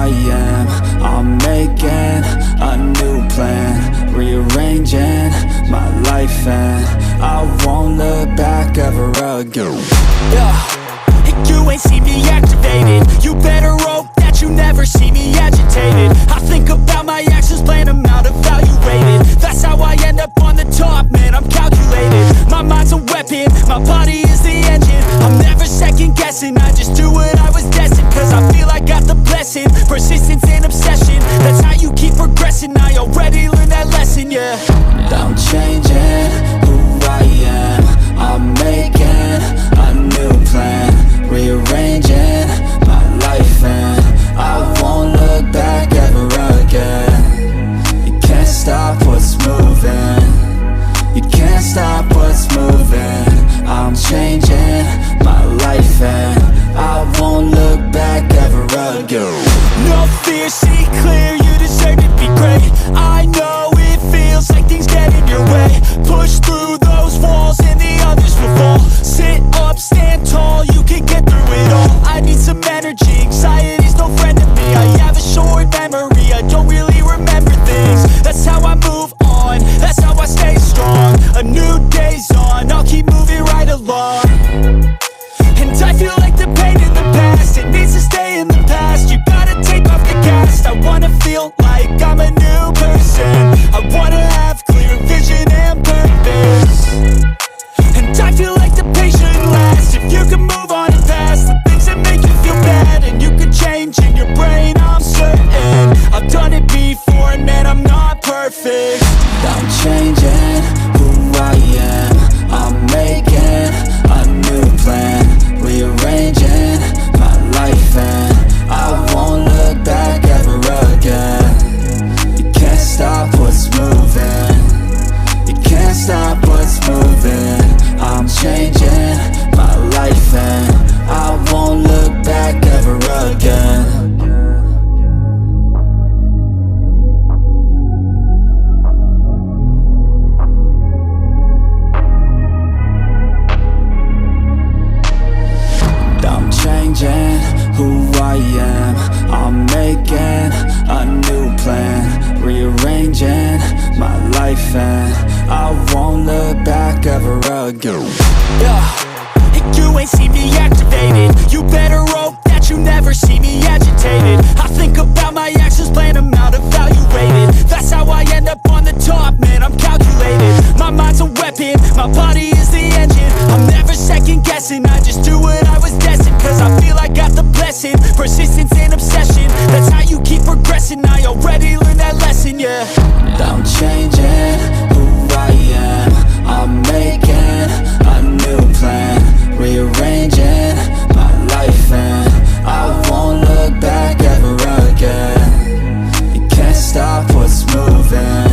am. I'm making a new plan, rearranging my life, and I won't look back ever again. And you ain't see me activated. You better hope that you never see me agitated. I think about my actions, plan them out, evaluated. That's how I end up on the top, man, I'm calculated. My mind's a weapon, my body is the engine. I'm never second guessing, I just do what I was destined. Cause I feel I got the blessing, persistence and obsession. That's how you keep progressing, I already learned that lesson, yeah. I'm changing who I am. I'm making a new plan, rearranging my life, and I won't look back ever again. You can't stop what's moving, you can't stop what's moving. I'm changing my life, and I won't look back ever again. No fear, see clear, you deserve to be great. I know it feels like things get in your way. Push through those walls and the others will fall. Sit up, stand tall, you can get through it all. I need some energy, anxiety's no friend to me. I have a short memory, I don't really remember things. That's how I move on, that's how I stay strong. A new day's on, I'll keep moving right along. And I feel like the pain in the past, it needs to stay in the past. You gotta take off the cast. I wanna feel like I'm a new person. I wanna have clear vision and purpose. And I feel like the pain shouldn't last. If you can move on and past the things that make you feel bad, and you can change in your brain, I'm certain. I've done it before and man, I'm not perfect. I'm changing who I am. I'm making a new plan, rearranging my life, and I won't look back ever again. You can't stop what's moving, you can't stop what's moving. I'm changing my life, and I won't look back ever again. Changing who I am. I'm making a new plan, rearranging my life, and I won't look back ever again. And you ain't see me activated. You better hope that you never see me agitated. I think about my actions, plan them out, evaluated. That's how I end up on the top, man, I'm calculated. My mind's a weapon, my body is the engine. I'm never second guessing, I just do what I was destined. Cause I feel I got the blessing, persistence and obsession. That's how you keep progressing, I already learned that lesson, yeah. I'm changing who I am. I'm making a new plan, rearranging my life, and I won't look back ever again. You can't stop what's moving,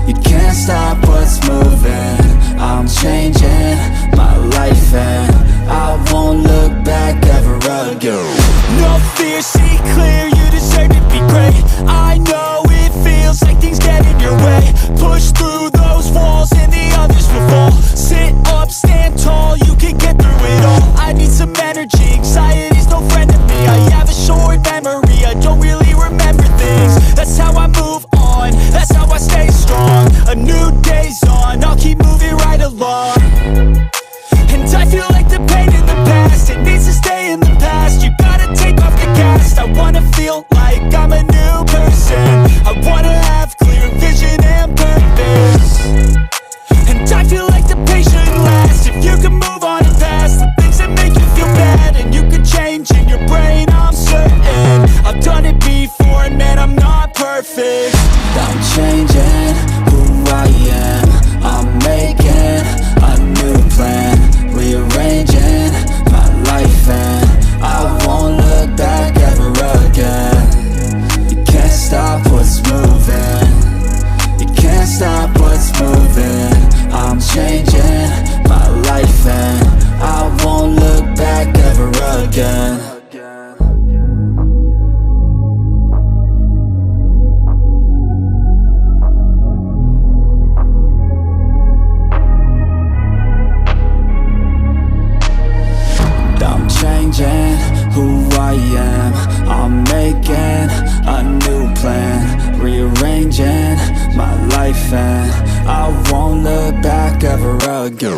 you can't stop what's moving. I'm changing my life, and I won't look back ever again. No fear, see clear, you deserve to be great. I know it feels like things get in your way. Push through those walls and the others will fall. Sit up, stand tall, you can get through it all. I need some energy, anxiety's no friend to me. I have a short memory, I don't really remember things. That's how I move on, that's how I stay strong. A new day's on, I'll keep moving right along. And I feel like the pain in the past, it needs to stay in the past. You gotta take off the cast. I wanna feel like I'm a new person. I wanna have clear vision and purpose. And I feel like the pain shouldn't last. If you can move on and past the things that make you feel bad, and you can change in your brain, I'm certain. I've done it before and man, I'm not perfect. I'm changing who I am. I'm making a new plan, rearranging my life, and I won't look back ever again. ago.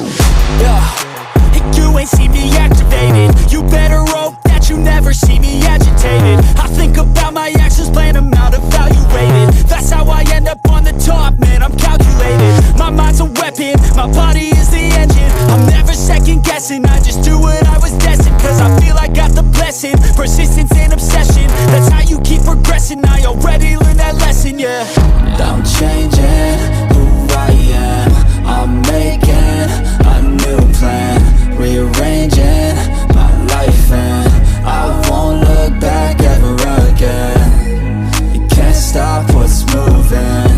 You ain't see me activated. You better hope that you never see me agitated. I think about my actions, plan them out, evaluated. That's how I end up on the top, man, I'm calculated. My mind's a weapon, my body is the engine. I'm never second guessing, I just do what I was destined. Cause I feel I got the blessing, persistence and obsession. That's how you keep progressing, I already learned that lesson, yeah. I'm changing who I am. I'm making a new plan, rearranging my life, and I won't look back ever again. You can't stop what's moving,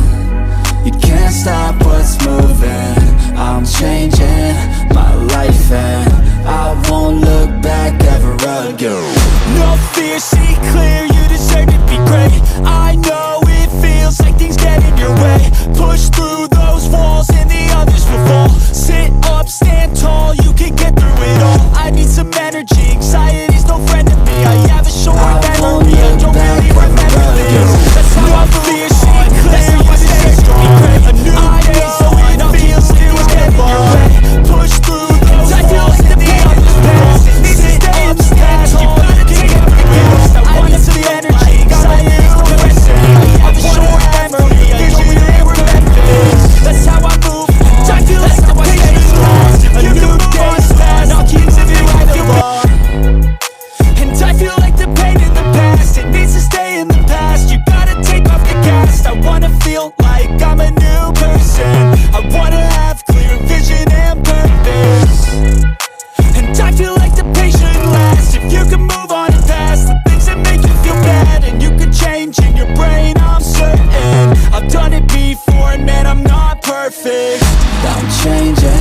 you can't stop what's moving. I'm changing my life and I won't look back ever again. No fear, see clear, you deserve to be great. I know it feels like things get in your way. Push through those walls and the others will fall. Sit up, stand tall, you can get through it all. I need some energy, anxiety's no friend of me. I have a short memory, I don't really remember this. That's how I feel, see clear, you deserve to be great. A new day, so it feels like things get in your way. Push through those walls and the others will fall. Sit up, stand tall, you can get through it all. I need some energy, anxiety's no friend of me. I have a short memory, I don't really remember this. That's how I move, I feel like the pain is lost. A new day's past, I'll keep living right along. And I feel like the pain in the past, it needs to stay in the past. You gotta take off the gas. I wanna feel like I'm a new person. I wanna have clear vision and purpose. And I feel like the pain shouldn't last. If you can move on and past the things that make you feel bad, and you can change in your brain, I'm certain. I've done it before and man, I'm not perfect. I'm changing